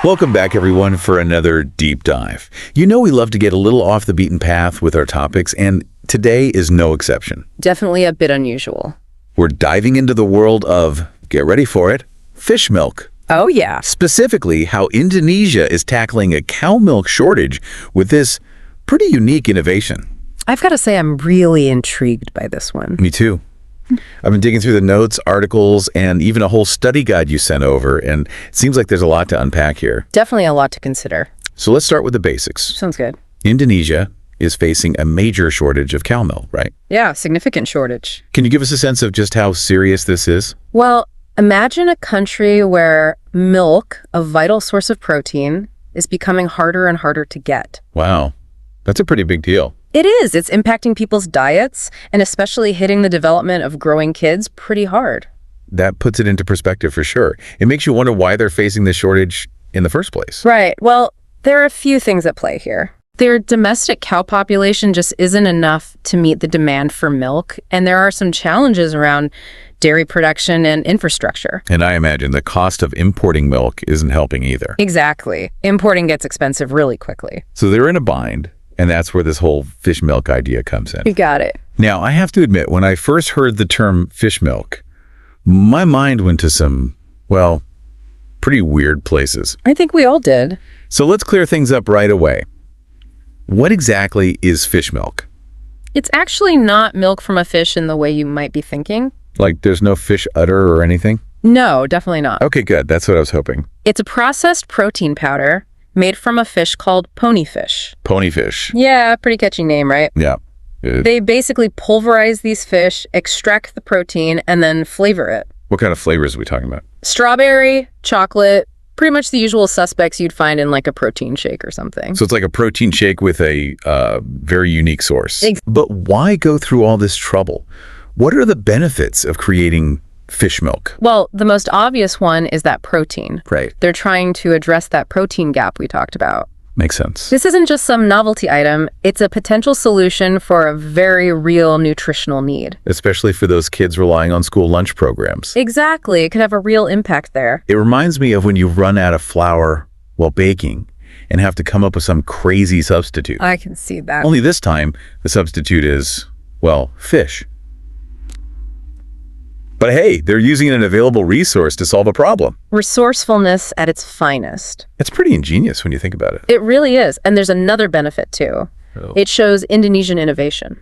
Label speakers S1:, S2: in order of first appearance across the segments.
S1: Welcome back, everyone, for another deep dive. You know we love to get a little off the beaten path with our topics, and today is no exception.
S2: Definitely a bit unusual.
S1: We're diving into the world of, get ready for it, fish milk.
S2: Oh, yeah.
S1: Specifically, how Indonesia is tackling a cow milk shortage with this pretty unique innovation.
S2: I've got to say I'm really intrigued by this one.
S1: Me too. I've been digging through the notes, articles, and even a whole study guide you sent over, and it seems like there's a lot to unpack here.
S2: Definitely a lot to consider.
S1: So let's start with the basics.
S2: Sounds good.
S1: Indonesia is facing a major shortage of cow milk, right?
S2: Yeah, significant shortage.
S1: Can you give us a sense of just how serious this is?
S2: Well, imagine a country where milk, a vital source of protein, is becoming harder and harder to get.
S1: Wow, that's a pretty big deal.
S2: It is. It's impacting people's diets and especially hitting the development of growing kids pretty hard.
S1: That puts it into perspective for sure. It makes you wonder why they're facing this shortage in the first place.
S2: Right. Well, there are a few things at play here. Their domestic cow population just isn't enough to meet the demand for milk, and there are some challenges around dairy production and infrastructure.
S1: And I imagine the cost of importing milk isn't helping either.
S2: Exactly. Importing gets expensive really quickly.
S1: So they're in a bind, and that's where this whole fish milk idea comes in.
S2: You got it.
S1: Now, I have to admit, when I first heard the term fish milk, my mind went to some, well, pretty weird places.
S2: I think we all did.
S1: So let's clear things up right away. What exactly is fish milk?
S2: It's actually not milk from a fish in the way you might be thinking.
S1: Like there's no fish udder or anything?
S2: No, definitely not.
S1: Okay, good. That's what I was hoping.
S2: It's a processed protein powder made from a fish called ponyfish.
S1: Ponyfish.
S2: Yeah, pretty catchy name, right?
S1: Yeah.
S2: They basically pulverize these fish, extract the protein, and then flavor it.
S1: What kind of flavors are we talking about?
S2: Strawberry, chocolate, pretty much the usual suspects you'd find in like a protein shake or something.
S1: So it's like a protein shake with a very unique source. But why go through all this trouble? What are the benefits of creating fish milk?
S2: Well, the most obvious one is that protein.
S1: Right.
S2: They're trying to address that protein gap we talked about.
S1: Makes sense.
S2: This isn't just some novelty item. It's a potential solution for a very real nutritional need.
S1: Especially for those kids relying on school lunch programs.
S2: Exactly. It could have a real impact there.
S1: It reminds me of when you run out of flour while baking and have to come up with some crazy substitute.
S2: I can see that.
S1: Only this time, the substitute is, well, fish. But hey, they're using an available resource to solve a problem.
S2: Resourcefulness at its finest.
S1: It's pretty ingenious when you think about it.
S2: It really is. And there's another benefit too.
S1: Oh.
S2: It shows Indonesian innovation.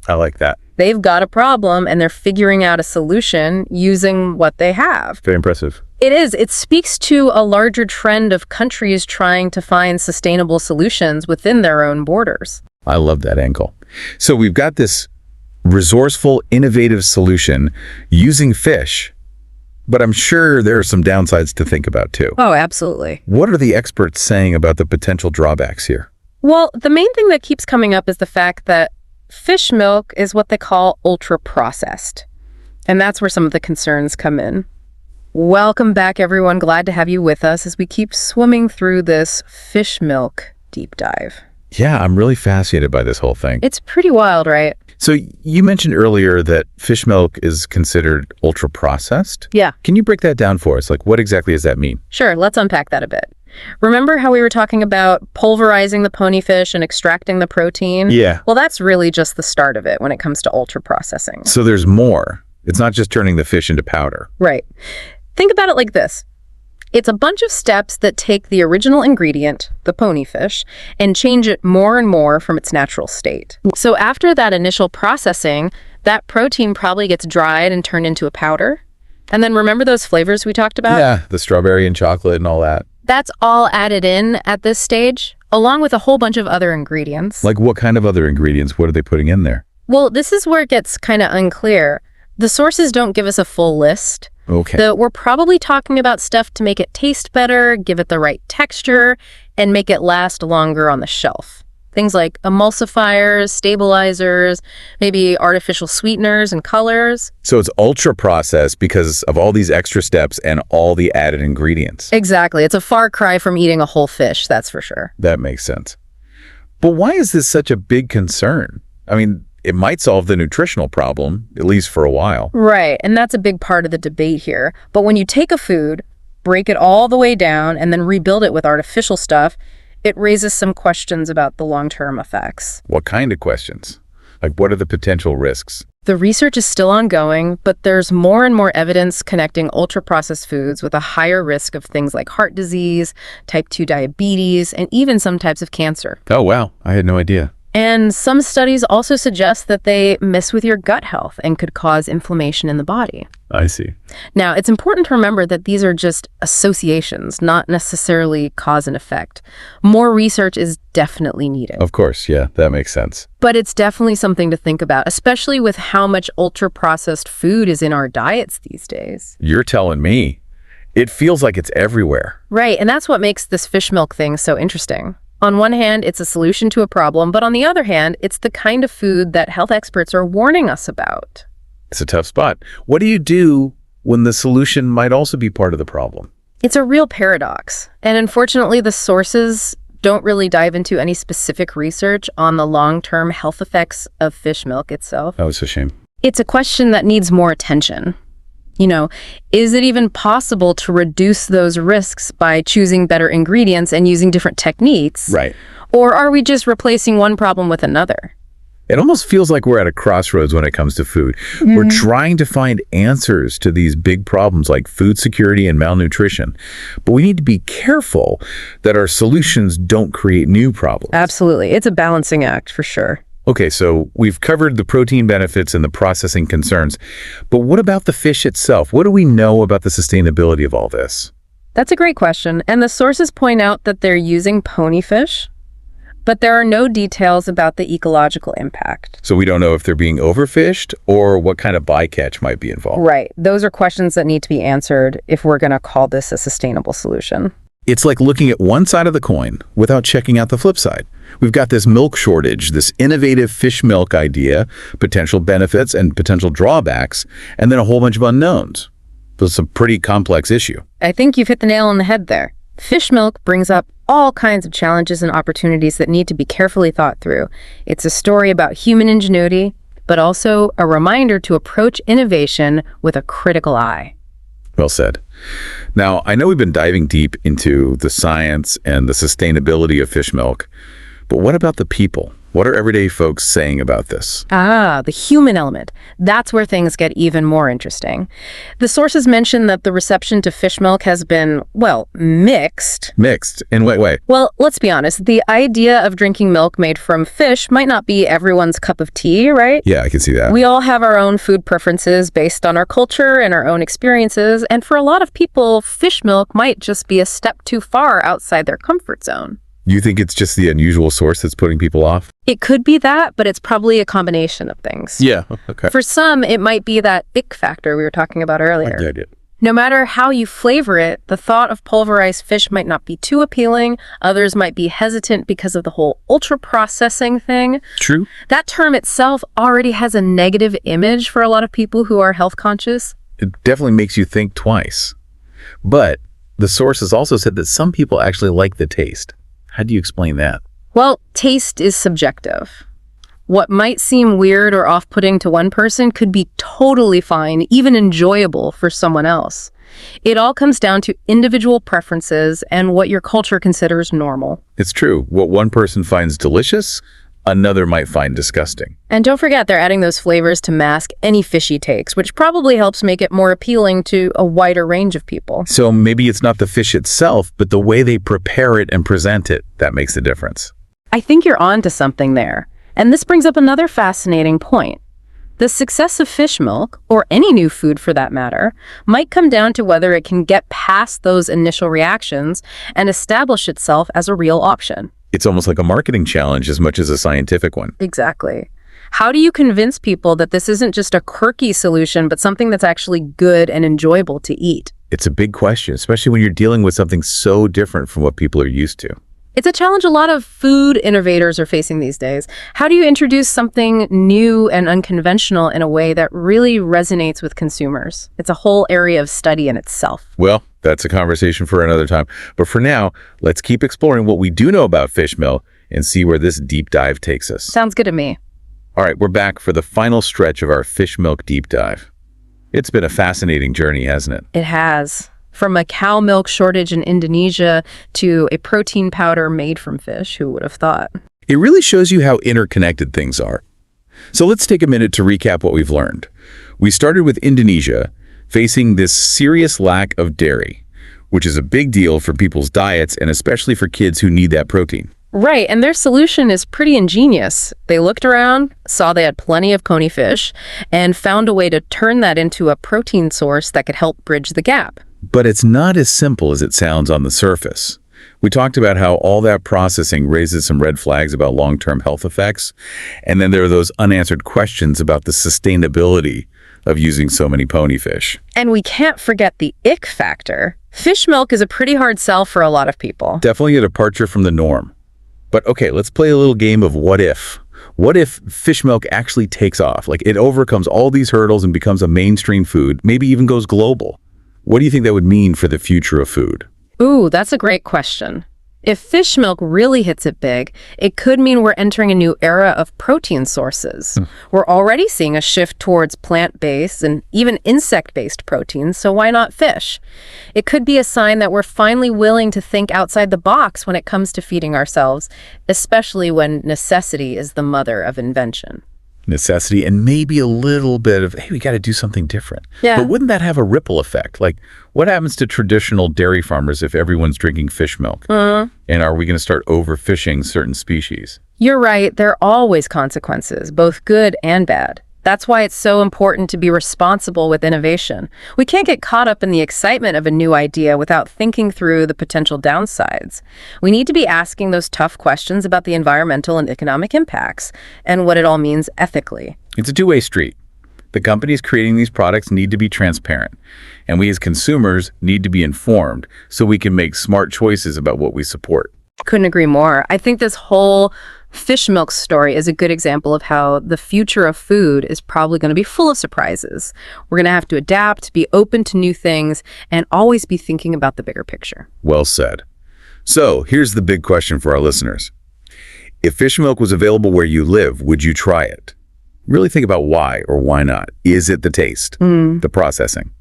S1: I like that.
S2: They've got a problem and they're figuring out a solution using what they have.
S1: Very impressive.
S2: It is. It speaks to a larger trend of countries trying to find sustainable solutions within their own borders.
S1: I love that angle. So we've got this resourceful, innovative solution using fish, but I'm sure there are some downsides to think about too.
S2: Oh, absolutely.
S1: What are the experts saying about the potential drawbacks here?
S2: Well, the main thing that keeps coming up is the fact that fish milk is what they call ultra-processed. And that's where some of the concerns come in. Welcome back, everyone. Glad to have you with us as we keep swimming through this fish milk deep dive.
S1: Yeah, I'm really fascinated by this whole thing.
S2: It's pretty wild, right?
S1: So you mentioned earlier that fish milk is considered ultra-processed?
S2: Yeah.
S1: Can you break that down for us? Like, what exactly does that mean?
S2: Sure, let's unpack that a bit. Remember how we were talking about pulverizing the ponyfish and extracting the protein?
S1: Yeah.
S2: Well, that's really just the start of it when it comes to ultra-processing.
S1: So there's more. It's not just turning the fish into powder.
S2: Right. Think about it like this. It's a bunch of steps that take the original ingredient, the ponyfish, and change it more and more from its natural state. So after that initial processing, that protein probably gets dried and turned into a powder. And then remember those flavors we talked about?
S1: Yeah, the strawberry and chocolate and all that.
S2: That's all added in at this stage, along with a whole bunch of other ingredients.
S1: Like what kind of other ingredients? What are they putting in there?
S2: Well, this is where it gets kind of unclear. The sources don't give us a full list.
S1: Okay.
S2: We're probably talking about stuff to make it taste better, give it the right texture, and make it last longer on the shelf. Things like emulsifiers, stabilizers, maybe artificial sweeteners and colors.
S1: So it's ultra processed because of all these extra steps and all the added ingredients.
S2: Exactly. It's a far cry from eating a whole fish, that's for sure.
S1: That makes sense. But why is this such a big concern? I mean, it might solve the nutritional problem, at least for a while.
S2: Right, and that's a big part of the debate here. But when you take a food, break it all the way down and then rebuild it with artificial stuff, it raises some questions about the long-term effects.
S1: What kind of questions? Like, what are the potential risks?
S2: The research is still ongoing, but there's more and more evidence connecting ultra-processed foods with a higher risk of things like heart disease, type 2 diabetes, and even some types of cancer.
S1: Oh, wow. I had no idea.
S2: And some studies also suggest that they mess with your gut health and could cause inflammation in the body.
S1: I see.
S2: Now, it's important to remember that these are just associations, not necessarily cause and effect. More research is definitely needed.
S1: Of course, yeah, that makes sense.
S2: But it's definitely something to think about, especially with how much ultra-processed food is in our diets these days.
S1: You're telling me. It feels like it's everywhere.
S2: Right, and that's what makes this fish milk thing so interesting. On one hand, it's a solution to a problem, but on the other hand, it's the kind of food that health experts are warning us about.
S1: It's a tough spot. What do you do when the solution might also be part of the problem?
S2: It's a real paradox, and unfortunately, the sources don't really dive into any specific research on the long-term health effects of fish milk itself.
S1: Oh, it's a shame.
S2: It's a question that needs more attention. Is it even possible to reduce those risks by choosing better ingredients and using different techniques?
S1: Right.
S2: Or are we just replacing one problem with another?
S1: It almost feels like we're at a crossroads when it comes to food. We're trying to find answers to these big problems like food security and malnutrition. But we need to be careful that our solutions don't create new problems.
S2: Absolutely. It's a balancing act for sure.
S1: Okay, so we've covered the protein benefits and the processing concerns. But what about the fish itself? What do we know about the sustainability of all this?
S2: That's a great question. And the sources point out that they're using ponyfish, but there are no details about the ecological impact.
S1: So we don't know if they're being overfished or what kind of bycatch might be involved.
S2: Right. Those are questions that need to be answered if we're going to call this a sustainable solution.
S1: It's like looking at one side of the coin without checking out the flip side. We've got this milk shortage, this innovative fish milk idea, potential benefits and potential drawbacks, and then a whole bunch of unknowns. It's a pretty complex issue.
S2: I think you've hit the nail on the head there. Fish milk brings up all kinds of challenges and opportunities that need to be carefully thought through. It's a story about human ingenuity, but also a reminder to approach innovation with a critical eye.
S1: Well said. Now, I know we've been diving deep into the science and the sustainability of fish milk, but what about the people? What are everyday folks saying about this?
S2: The human element. That's where things get even more interesting. The sources mention that the reception to fish milk has been, mixed.
S1: Mixed? In what way?
S2: Well, let's be honest. The idea of drinking milk made from fish might not be everyone's cup of tea, right?
S1: Yeah, I can see that.
S2: We all have our own food preferences based on our culture and our own experiences, and for a lot of people, fish milk might just be a step too far outside their comfort zone.
S1: You think it's just the unusual source that's putting people off?
S2: It could be that, but it's probably a combination of things.
S1: Yeah, okay.
S2: For some, it might be that ick factor we were talking about earlier.
S1: I get it.
S2: No matter how you flavor it, the thought of pulverized fish might not be too appealing. Others might be hesitant because of the whole ultra-processing thing.
S1: True.
S2: That term itself already has a negative image for a lot of people who are health conscious.
S1: It definitely makes you think twice. But the sources also said that some people actually like the taste. How do you explain that?
S2: Well, taste is subjective. What might seem weird or off-putting to one person could be totally fine, even enjoyable for someone else. It all comes down to individual preferences and what your culture considers normal.
S1: It's true. What one person finds delicious, another might find disgusting.
S2: And don't forget, they're adding those flavors to mask any fishy takes, which probably helps make it more appealing to a wider range of people.
S1: So maybe it's not the fish itself, but the way they prepare it and present it that makes the difference.
S2: I think you're onto something there. And this brings up another fascinating point. The success of fish milk, or any new food for that matter, might come down to whether it can get past those initial reactions and establish itself as a real option.
S1: It's almost like a marketing challenge as much as a scientific one.
S2: Exactly. How do you convince people that this isn't just a quirky solution, but something that's actually good and enjoyable to eat?
S1: It's a big question, especially when you're dealing with something so different from what people are used to.
S2: It's a challenge a lot of food innovators are facing these days. How do you introduce something new and unconventional in a way that really resonates with consumers? It's a whole area of study in itself.
S1: Well, that's a conversation for another time. But for now, let's keep exploring what we do know about fish milk and see where this deep dive takes us.
S2: Sounds good to me.
S1: All right, we're back for the final stretch of our fish milk deep dive. It's been a fascinating journey, hasn't it?
S2: It has. From a cow milk shortage in Indonesia to a protein powder made from fish, who would have thought?
S1: It really shows you how interconnected things are. So let's take a minute to recap what we've learned. We started with Indonesia facing this serious lack of dairy, which is a big deal for people's diets and especially for kids who need that protein.
S2: Right, and their solution is pretty ingenious. They looked around, saw they had plenty of ponyfish, and found a way to turn that into a protein source that could help bridge the gap.
S1: But it's not as simple as it sounds on the surface. We talked about how all that processing raises some red flags about long-term health effects, and then there are those unanswered questions about the sustainability of using so many ponyfish.
S2: And we can't forget the ick factor. Fish milk is a pretty hard sell for a lot of people.
S1: Definitely a departure from the norm. But okay, let's play a little game of what if. What if fish milk actually takes off? Like it overcomes all these hurdles and becomes a mainstream food, maybe even goes global. What do you think that would mean for the future of food?
S2: Ooh, that's a great question. If fish milk really hits it big, it could mean we're entering a new era of protein sources. We're already seeing a shift towards plant-based and even insect-based proteins, so why not fish? It could be a sign that we're finally willing to think outside the box when it comes to feeding ourselves, especially when necessity is the mother of invention.
S1: Necessity and maybe a little bit of, hey, we got to do something different.
S2: Yeah.
S1: But wouldn't that have a ripple effect? Like, what happens to traditional dairy farmers if everyone's drinking fish milk? And are we going to start overfishing certain species?
S2: You're right, there are always consequences, both good and bad. That's why it's so important to be responsible with innovation. We can't get caught up in the excitement of a new idea without thinking through the potential downsides. We need to be asking those tough questions about the environmental and economic impacts and what it all means ethically.
S1: It's a two-way street. The companies creating these products need to be transparent, and we as consumers need to be informed so we can make smart choices about what we support.
S2: Couldn't agree more. I think this whole fish milk story is a good example of how the future of food is probably going to be full of surprises. We're going to have to adapt, be open to new things, and always be thinking about the bigger picture.
S1: Well said. So here's the big question for our listeners. If fish milk was available where you live, would you try it? Really think about why or why not. Is it the taste, the processing?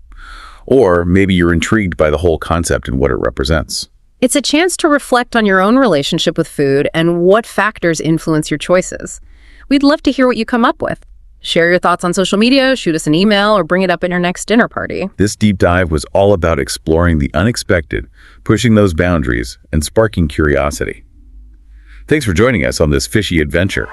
S1: Or maybe you're intrigued by the whole concept and what it represents.
S2: It's a chance to reflect on your own relationship with food and what factors influence your choices. We'd love to hear what you come up with. Share your thoughts on social media, shoot us an email, or bring it up at your next dinner party.
S1: This deep dive was all about exploring the unexpected, pushing those boundaries, and sparking curiosity. Thanks for joining us on this fishy adventure.